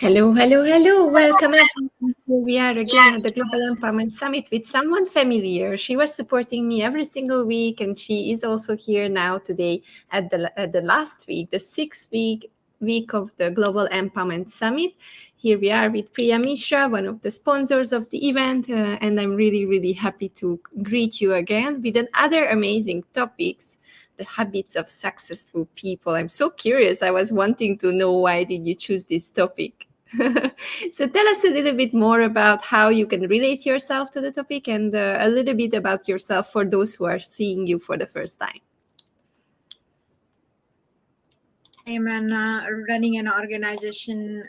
Hello, hello, hello. Welcome everyone. Here we are again at the Global Empowerment Summit with someone familiar. She was supporting me every single week, and she is also here now today at the last week, the sixth week of the Global Empowerment Summit. Here we are with Priya Mishra, one of the sponsors of the event, and I'm really, really happy to greet you again with another amazing topics, the habits of successful people. I'm so curious. I was wanting to know, why did you choose this topic? So tell us a little bit more about how you can relate yourself to the topic, and a little bit about yourself for those who are seeing you for the first time. I'm running an organization,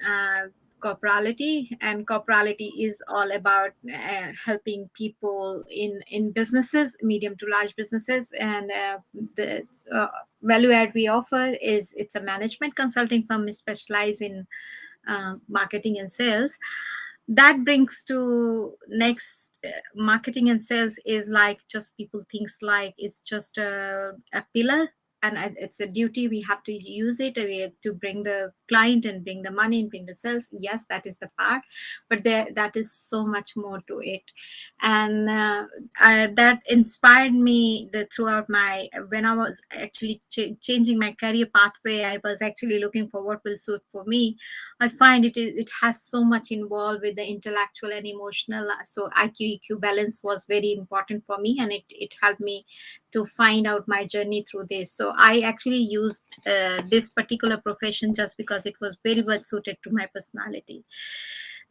Corporality, and Corporality is all about helping people in businesses, medium to large businesses. And the value add we offer is it's a management consulting firm. We specialize in marketing and sales. That brings to next, marketing and sales is like just people thinks like it's just a pillar, and it's a duty. We have to use it to bring the client and bring the money and bring the sales. Yes, that is the part, but that is so much more to it. And that inspired me throughout my, when I was actually changing my career pathway. I was actually looking for what will suit for me. I find it has so much involved with the intellectual and emotional. So IQ EQ balance was very important for me, and it helped me to find out my journey through this. So I actually used this particular profession just because it was very much suited to my personality.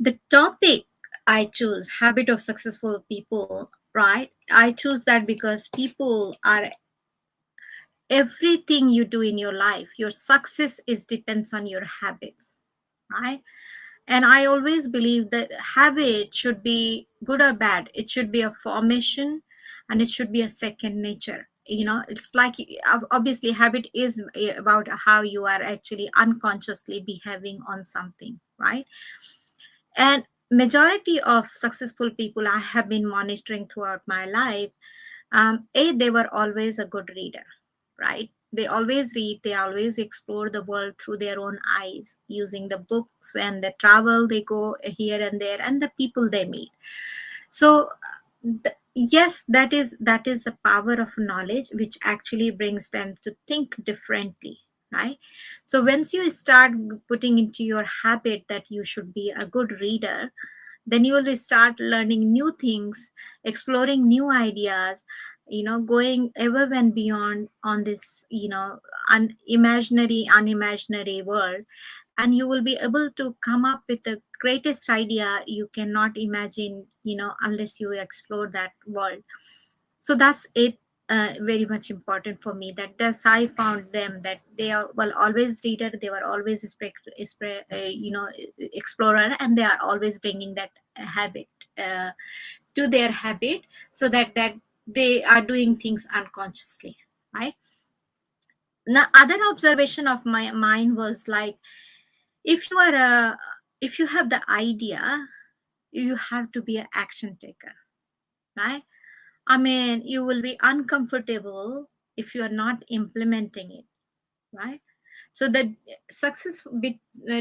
The topic I choose, habit of successful people, right? I choose that because people are everything you do in your life. Your success is depends on your habits, right? And I always believe that habit should be good or bad. It should be a formation, and it should be a second nature. It's like, obviously habit is about how you are actually unconsciously behaving on something, right? And majority of successful people I have been monitoring throughout my life, they were always a good reader, right? They always read, they always explore the world through their own eyes, using the books and the travel, they go here and there, and the people they meet. So yes, that is the power of knowledge, which actually brings them to think differently, right? So once you start putting into your habit that you should be a good reader, then you will start learning new things, exploring new ideas, going ever and beyond on this, unimaginary world. And you will be able to come up with the greatest idea you cannot imagine, unless you explore that world. So that's it. Very much important for me, that thus I found them, that they are, well, always reader, they were always explorer, and they are always bringing that habit uh, to their habit, so that they are doing things unconsciously, right? Now, other observation of my mind was like, if you are a if you have the idea, you have to be an action taker, right? I mean, you will be uncomfortable if you are not implementing it, right? So the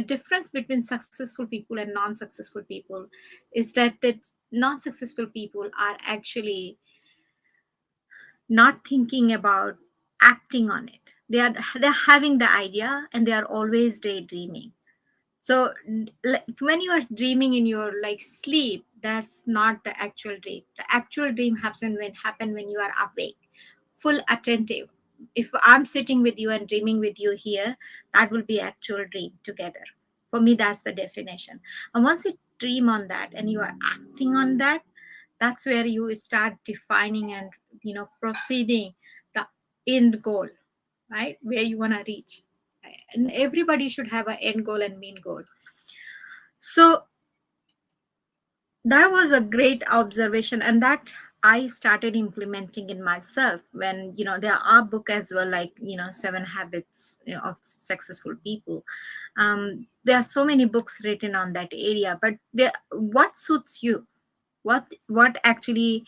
difference between successful people and non-successful people is that the non-successful people are actually not thinking about acting on it. They're having the idea, and they are always daydreaming. So like, when you are dreaming in your like sleep, that's not the actual dream. The actual dream happen when you are awake, full attentive. If I'm sitting with you and dreaming with you here, that will be actual dream together. For me, that's the definition. And once you dream on that and you are acting on that, that's where you start defining and proceeding the end goal, right? Where you want to reach. And everybody should have an end goal and mean goal. So that was a great observation, and that I started implementing in myself. When there are book as well, like 7 habits of successful people. There are so many books written on that area, but what suits you, what actually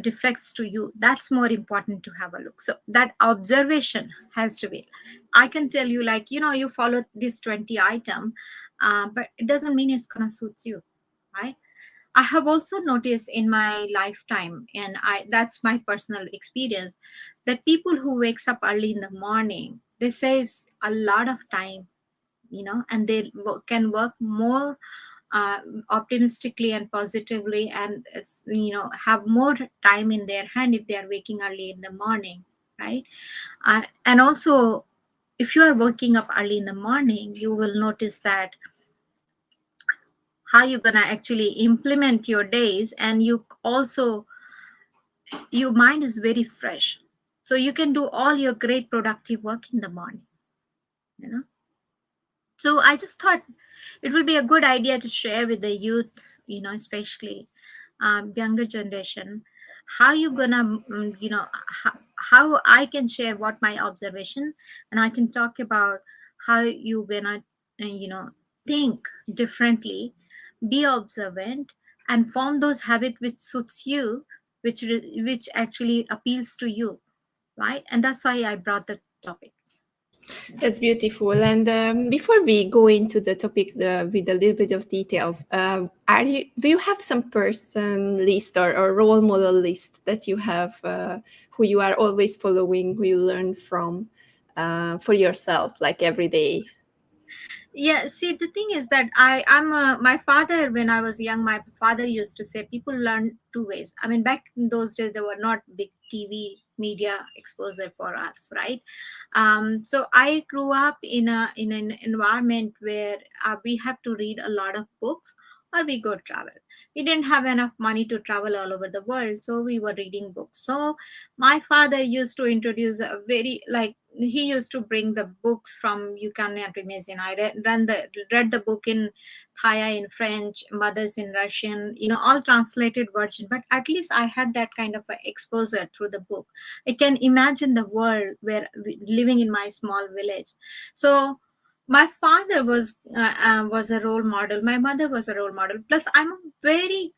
reflects to you, that's more important to have a look. So that observation has to be. I can tell you, like, you follow this 20 item, but it doesn't mean it's gonna suit you, right? I have also noticed in my lifetime, and I that's my personal experience, that people who wakes up early in the morning, they saves a lot of time, and they can work more uh, optimistically and positively, and have more time in their hand if they are waking early in the morning, right? And also, if you are waking up early in the morning, you will notice that how you're gonna actually implement your days, and you also, your mind is very fresh, so you can do all your great productive work in the morning, you know so I just thought it would be a good idea to share with the youth, especially younger generation, how you gonna how I can share what my observation, and I can talk about how you gonna think differently, be observant, and form those habits which suits you, which actually appeals to you, right? And that's why I brought the topic. That's beautiful. And before we go into the topic with a little bit of details, do you have some person list or role model list that you have, who you are always following, who you learn from, for yourself, like every day? Yeah, see, the thing is that my father, when I was young, my father used to say people learn two ways. I mean, back in those days, there were not big TV media exposure for us, right? So I grew up in an environment where we have to read a lot of books, or we go travel. We didn't have enough money to travel all over the world, so we were reading books. So my father used to introduce a very, like, he used to bring the books from, you cannot imagine. I read the book in Thai, in French, mothers in Russian, all translated version, but at least I had that kind of a exposure through the book. I can imagine the world where living in my small village. So my father was a role model, my mother was a role model, plus I'm a very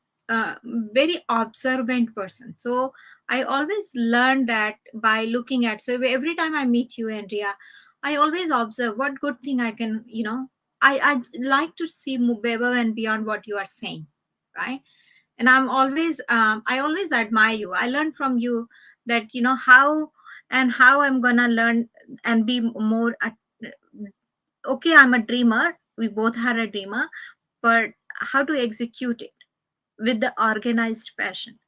very observant person. So I always learn that by looking at. So every time I meet you, Andrea, I always observe what good thing I can, I like to see above and beyond what you are saying, right? And I always admire you. I learn from you that, how I'm gonna learn and be more. Okay, I'm a dreamer. We both are a dreamer, but how to execute it with the organized passion,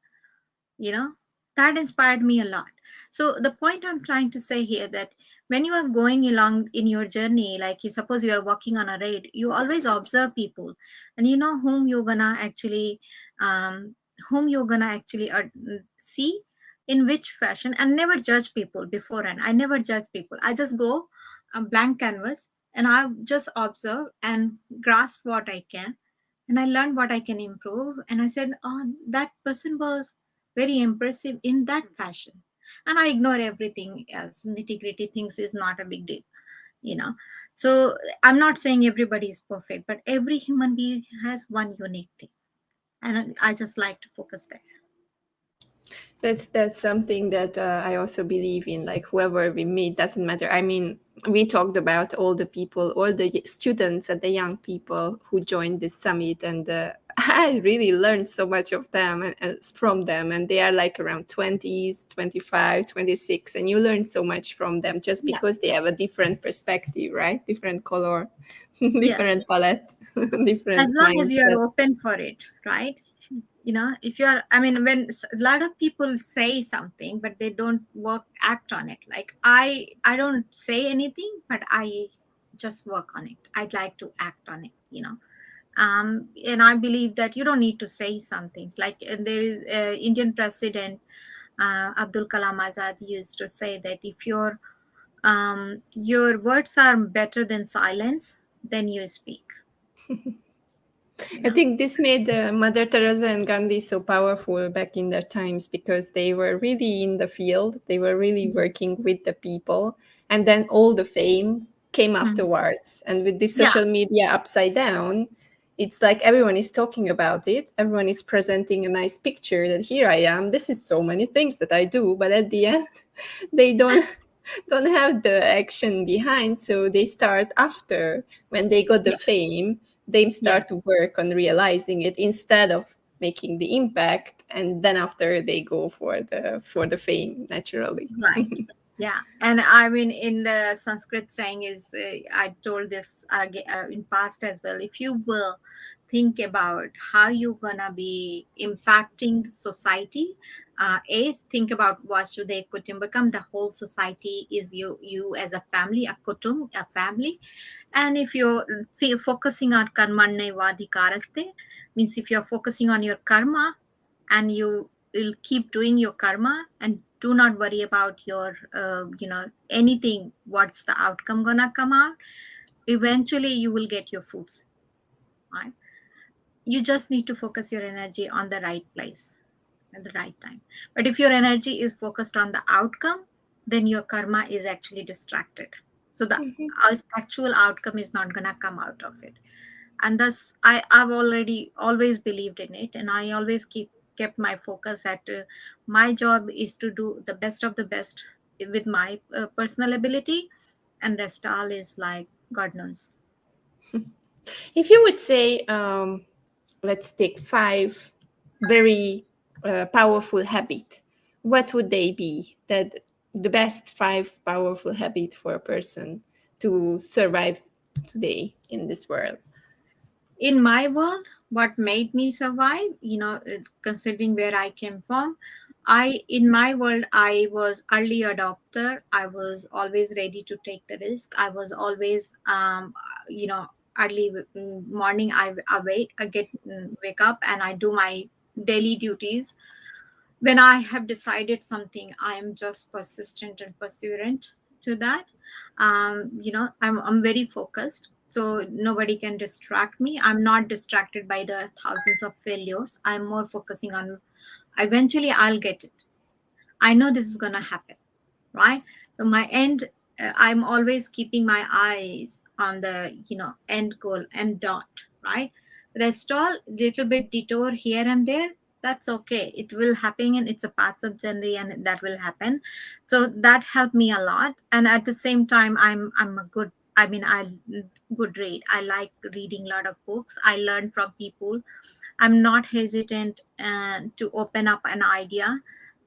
you know that inspired me a lot. So the point I'm trying to say here, that when you are going along in your journey, like, you suppose you are walking on a raid, you always observe people, and you know whom you're gonna actually see in which fashion, and never judge people beforehand. I never judge people. I just go a blank canvas, and I just observe and grasp what I can, and I learned what I can improve, and I said, oh, that person was very impressive in that fashion, and I ignore everything else. Nitty gritty things is not a big deal, you know so I'm not saying everybody is perfect, but every human being has one unique thing, and I just like to focus there. That's something that I also believe in. Like, whoever we meet doesn't matter. I mean, we talked about all the people, all the students and the young people who joined this summit, and I really learned so much of them and from them. And they are like around 20s, 25, 26, and you learn so much from them just Yeah, because they have a different perspective, right? Different color, yeah, different palette, as different long as you mindset. are open for it, right? If you're, I mean, when a lot of people say something but they don't work act on it, like I don't say anything, but I just work on it. I'd like to act on it. And I believe that you don't need to say some things, like, there is Indian president Abdul Kalam Azad used to say that if your words are better than silence, then you speak. you I know think this made Mother Teresa and Gandhi so powerful back in their times because they were really in the field, they were really Mhm. working with the people, and then all the fame came Mhm. afterwards. And with this Yeah. social media upside down, It's like everyone is talking about it. Everyone is presenting a nice picture that here I am. This is so many things that I do, but at the end, they don't have the action behind. So they start after when they got the Yeah, fame, they yeah, start to work on realizing it instead of making the impact, and then after they go for the fame naturally. right. Yeah, and I mean, in the Sanskrit saying is, I told this in past as well. If you will think about how you're gonna be impacting the society, think about Vasudev Kutumbakam. The whole society is you as a family, a kutum, a family. And if you're focusing on karmanne vadhikaraste, means if you're focusing on your karma, and you will keep doing your karma and do not worry about your anything, what's the outcome gonna come out, eventually you will get your fruits, right? You just need to focus your energy on the right place at the right time. But if your energy is focused on the outcome, then your karma is actually distracted, so the actual outcome is not gonna come out of it. And thus I've already always believed in it, and I always kept my focus at my job is to do the best of the best with my personal ability, and rest all is like God knows. If you would say, let's take five very powerful habit, what would they be? That the best five powerful habit for a person to survive today in this world. In my world, what made me survive, considering where I came from, in my world, I was early adopter. I was always ready to take the risk. I was always you know early morning, I get wake up and I do my daily duties. When I have decided something, I am just persistent and perseverant to that. I'm very focused, so nobody can distract me. I'm not distracted by the thousands of failures. I'm more focusing on eventually I'll get it. I know this is going to happen, right? So my end, I'm always keeping my eyes on the end goal and dot, right? Rest all little bit detour here and there, that's okay, it will happen, and it's a path of journey and that will happen. So that helped me a lot. And at the same time, I'm a good, I mean, I good read, I like reading a lot of books, I learn from people. I'm not hesitant to open up an idea,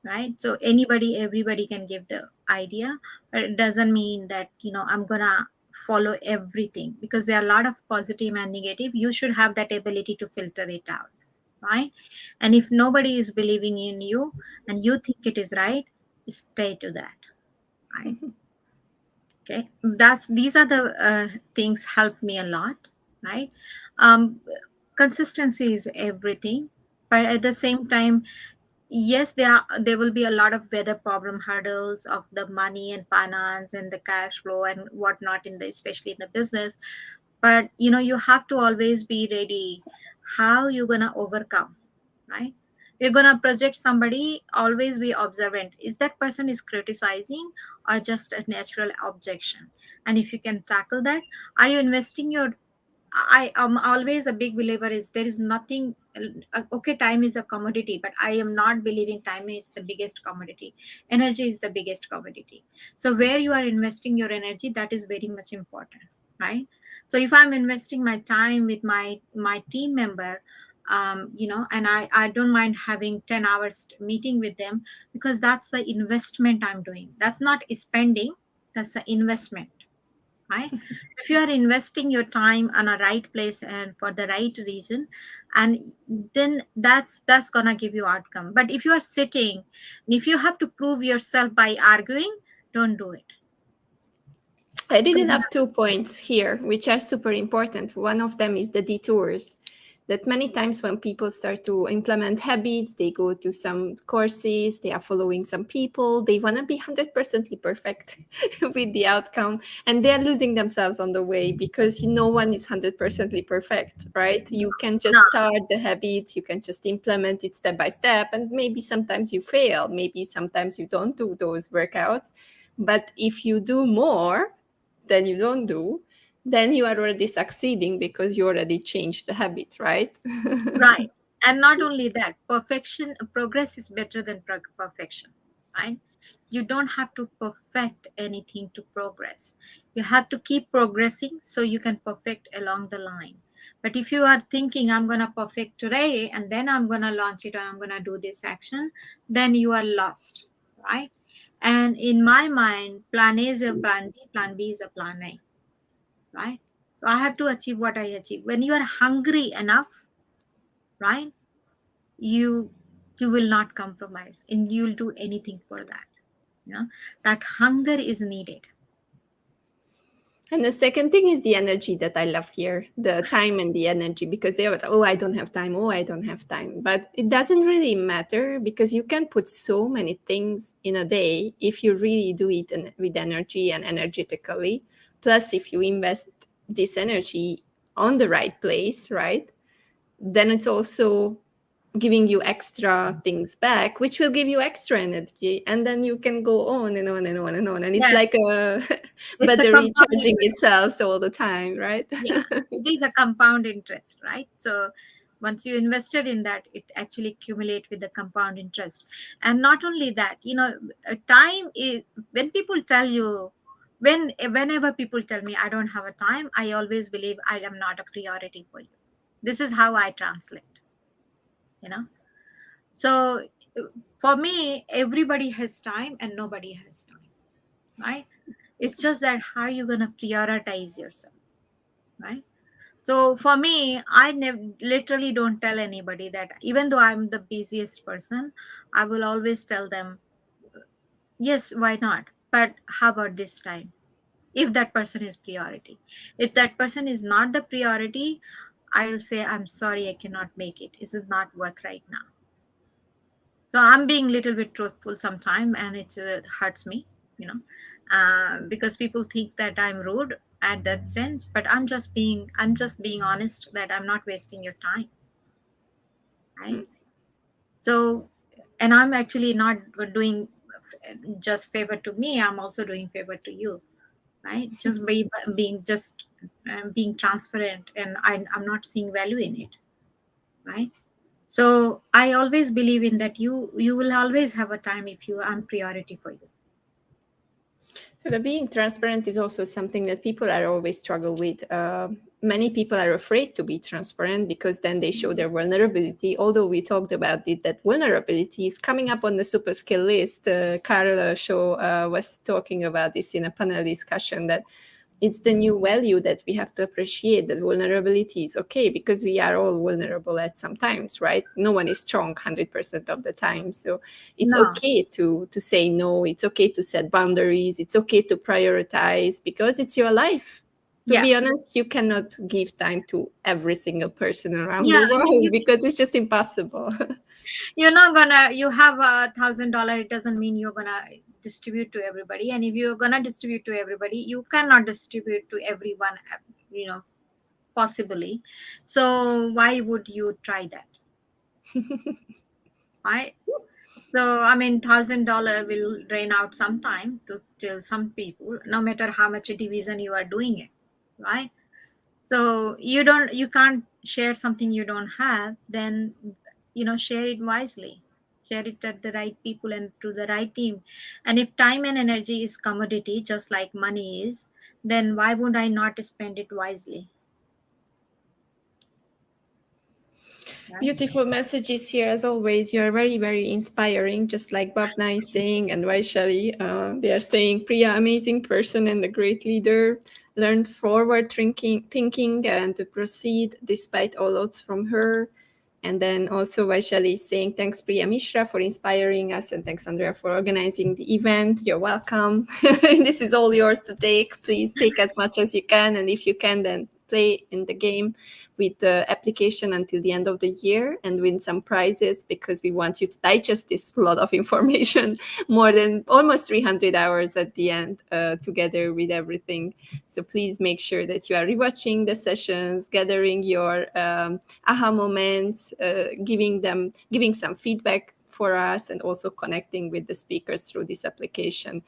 right? So everybody can give the idea, but it doesn't mean that I'm gonna follow everything, because there are a lot of positive and negative. You should have that ability to filter it out, right? And if nobody is believing in you and you think it is right, stay to that, right? Okay, these are the things help me a lot, right? um Consistency is everything, but at the same time, yes, there will be a lot of weather problem, hurdles of the money and finance and the cash flow and whatnot, in the especially in the business. But you have to always be ready how you're gonna overcome, right? You're gonna project somebody, always be observant, is that person is criticizing or just a natural objection? And if you can tackle that, are you investing your, I am always a big believer is there is nothing, okay, time is a commodity, but I am not believing time is the biggest commodity. Energy is the biggest commodity. So where you are investing your energy, that is very much important, right? So if I'm investing my time with my team member, and I don't mind having 10 hours meeting with them, because that's the investment I'm doing. That's not spending, that's the investment, right? If you are investing your time on a right place and for the right reason, and then that's gonna give you outcome. But if you are sitting, if you have to prove yourself by arguing, don't do it. I Because didn't have 2 points here, which are super important. One of them is the detours. That many times when people start to implement habits, they go to some courses, they are following some people, they want to be 100% perfect with the outcome, and they are losing themselves on the way because no one is 100% perfect, right? You can no, just start the habits, you can just implement it step by step, and maybe sometimes you fail, maybe sometimes you don't do those workouts. But if you do more, then you don't do, then you are already succeeding because you already changed the habit, right? Right. And not only that, progress is better than perfection, right? You don't have to perfect anything to progress. You have to keep progressing so you can perfect along the line. But if you are thinking, I'm going to perfect today and then I'm going to launch it or I'm going to do this action, then you are lost, right? And in my mind, plan A is a plan B, plan B is a plan A, right? So I have to achieve what I achieve. When you are hungry enough, right, you you will not compromise and you'll do anything for that. That hunger is needed. And the second thing is the energy that I love here, the time and the energy, because they always, oh, I don't have time. Oh, I don't have time. But it doesn't really matter because you can put so many things in a day if you really do it with energy and energetically. Plus, if you invest this energy on the right place, right, then it's also giving you extra things back, which will give you extra energy, and then you can go on and on and on and on, and it's Yes, like a it's a battery compound charging interest. itself all the time, right? Yeah, it is a compound interest, right? So once you invested in that, it actually accumulate with the compound interest. And not only that, time is, when people tell you, whenever people tell me I don't have a time, I always believe I am not a priority for you. This is how I translate, you know so for me, everybody has time and nobody has time, right? It's just that how you going to prioritize yourself, right? So for me, I literally don't tell anybody that, even though I'm the busiest person, I will always tell them, yes, why not, but how about this time, if that person is priority. If that person is not the priority, I'll say, I'm sorry, I cannot make it. Is it not worth right now? So I'm being a little bit truthful sometime, and it hurts me, you know because people think that I'm rude at that sense, but I'm just being honest that I'm not wasting your time, right? So, and I'm actually not doing just favor to me, I'm also doing favor to you, right? Just being transparent, and I'm not seeing value in it, right? So I always believe in that you will always have a time if I'm priority for you. So the being transparent is also something that people are always struggle with. Many people are afraid to be transparent because then they show their vulnerability. Although we talked about it, that vulnerability is coming up on the super skill list. Carla Shaw was talking about this in a panel discussion, that it's the new value that we have to appreciate, that vulnerability is okay because we are all vulnerable at some times, right? No one is strong 100% of the time. So it's No. okay to say no. It's okay to set boundaries. It's okay to prioritize because it's your life. To Yeah. be honest, you cannot give time to every single person around Yeah, the I mean, world because it's just impossible. you're not gonna you have $1,000, it doesn't mean you're gonna distribute to everybody. And if you're gonna distribute to everybody, you cannot distribute to everyone, you know possibly. So why would you try that, right? So I mean, $1,000 will drain out sometime to some people, no matter how much division you are doing it, right? So you can't share something you don't have. Then share it wisely, share it at the right people and to the right team. And if time and energy is commodity, just like money is, then why would I not spend it wisely, right? Beautiful messages here as always. You are very, very inspiring, just like Bhavna is saying and Vaishali. They are saying Priya, amazing person and a great leader. Learned forward thinking and to proceed despite all odds from her. And then also Vaishali is saying, thanks Priya Mishra for inspiring us, and thanks Andrea for organizing the event. You're welcome. This is all yours to take. Please take as much as you can. And if you can, then play in the game with the application until the end of the year and win some prizes, because we want you to digest this lot of information, more than almost 300 hours at the end, together with everything. So please make sure that you are rewatching the sessions, gathering your aha moments, giving some feedback for us, and also connecting with the speakers through this application.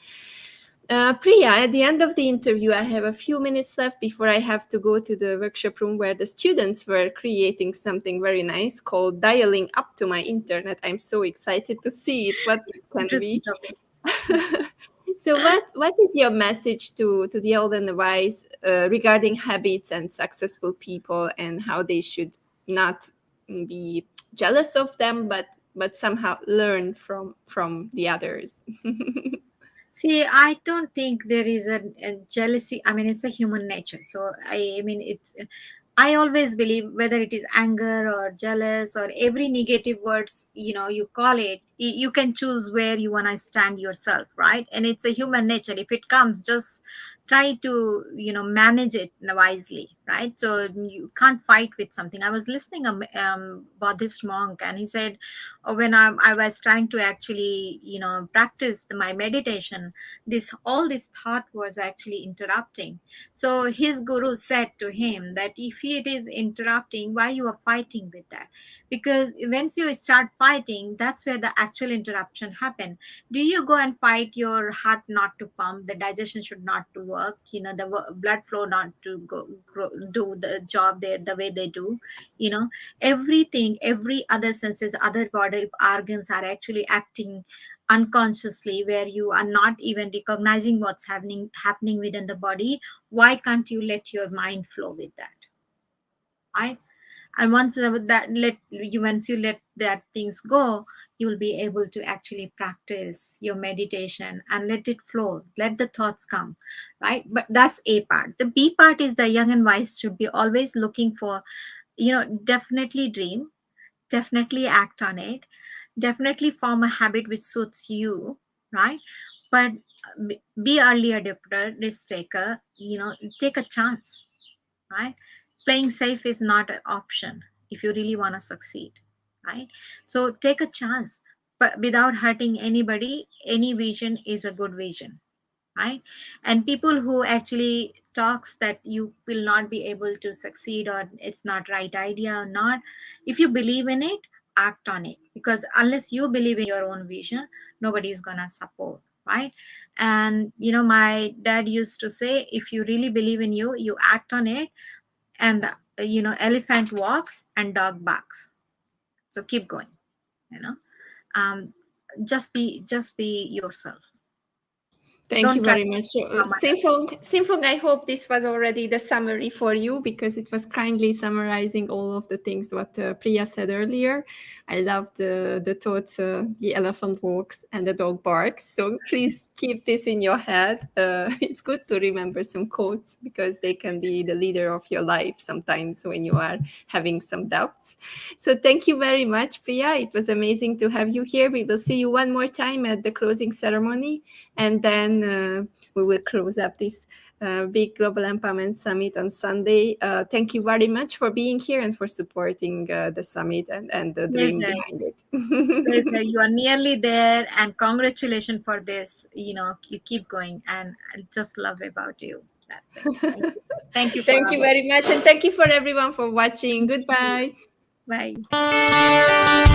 Priya, at the end of the interview, I have a few minutes left before I have to go to the workshop room where the students were creating something very nice called dialing up to my internet. I'm so excited to see it, what it can Interesting be. topic. So what is your message to the old and the wise regarding habits and successful people, and how they should not be jealous of them, but somehow learn from the others? See, I don't think there is a jealousy. I mean, it's a human nature. So I mean, it's. I always believe whether it is anger or jealous or every negative words, you call it, you can choose where you want to stand yourself, right? And it's a human nature. If it comes, just try to, manage it wisely, right? So you can't fight with something. I was listening Buddhist monk, and he said, when I was trying to actually, practice my meditation, this thought was actually interrupting. So his guru said to him that if it is interrupting, why you are fighting with that? Because once you start fighting, that's where the actual interruption happen. Do you go and fight your heart not to pump, the digestion should not to work, the blood flow not to do the job there the way they do, everything, every other senses, other body organs are actually acting unconsciously, where you are not even recognizing what's happening within the body. Why can't you let your mind flow with that, right? And once you let that things go, you will be able to actually practice your meditation and let it flow, let the thoughts come, right? But that's A part. The B part is the young and wise should be always looking for, definitely dream, definitely act on it, definitely form a habit which suits you, right? But be early adopter, risk taker, take a chance, right? Playing safe is not an option if you really want to succeed, right? So take a chance, but without hurting anybody. Any vision is a good vision, right? And people who actually talks that you will not be able to succeed or it's not right idea or not, if you believe in it, act on it, because unless you believe in your own vision, nobody is gonna support, right? And my dad used to say, if you really believe in you, you act on it, and elephant walks and dog barks. So keep going, you know um just be yourself. Thank you Don't try very to much. So, become others. Simfong, I hope this was already the summary for you, because it was kindly summarizing all of the things what Priya said earlier. I love the thoughts, the elephant walks and the dog barks. So please keep this in your head. It's good to remember some quotes, because they can be the leader of your life sometimes when you are having some doubts. So thank you very much, Priya. It was amazing to have you here. We will see you one more time at the closing ceremony, and then we will close up this big Global Empowerment Summit on Sunday. Thank you very much for being here and for supporting the summit and the dream Pleasure. behind Pleasure. it. You are nearly there, and congratulations for this. You keep going, and I just love about you that thing. Thank you. Thank you for Thank you very much, and thank you for everyone for watching. Goodbye. Bye.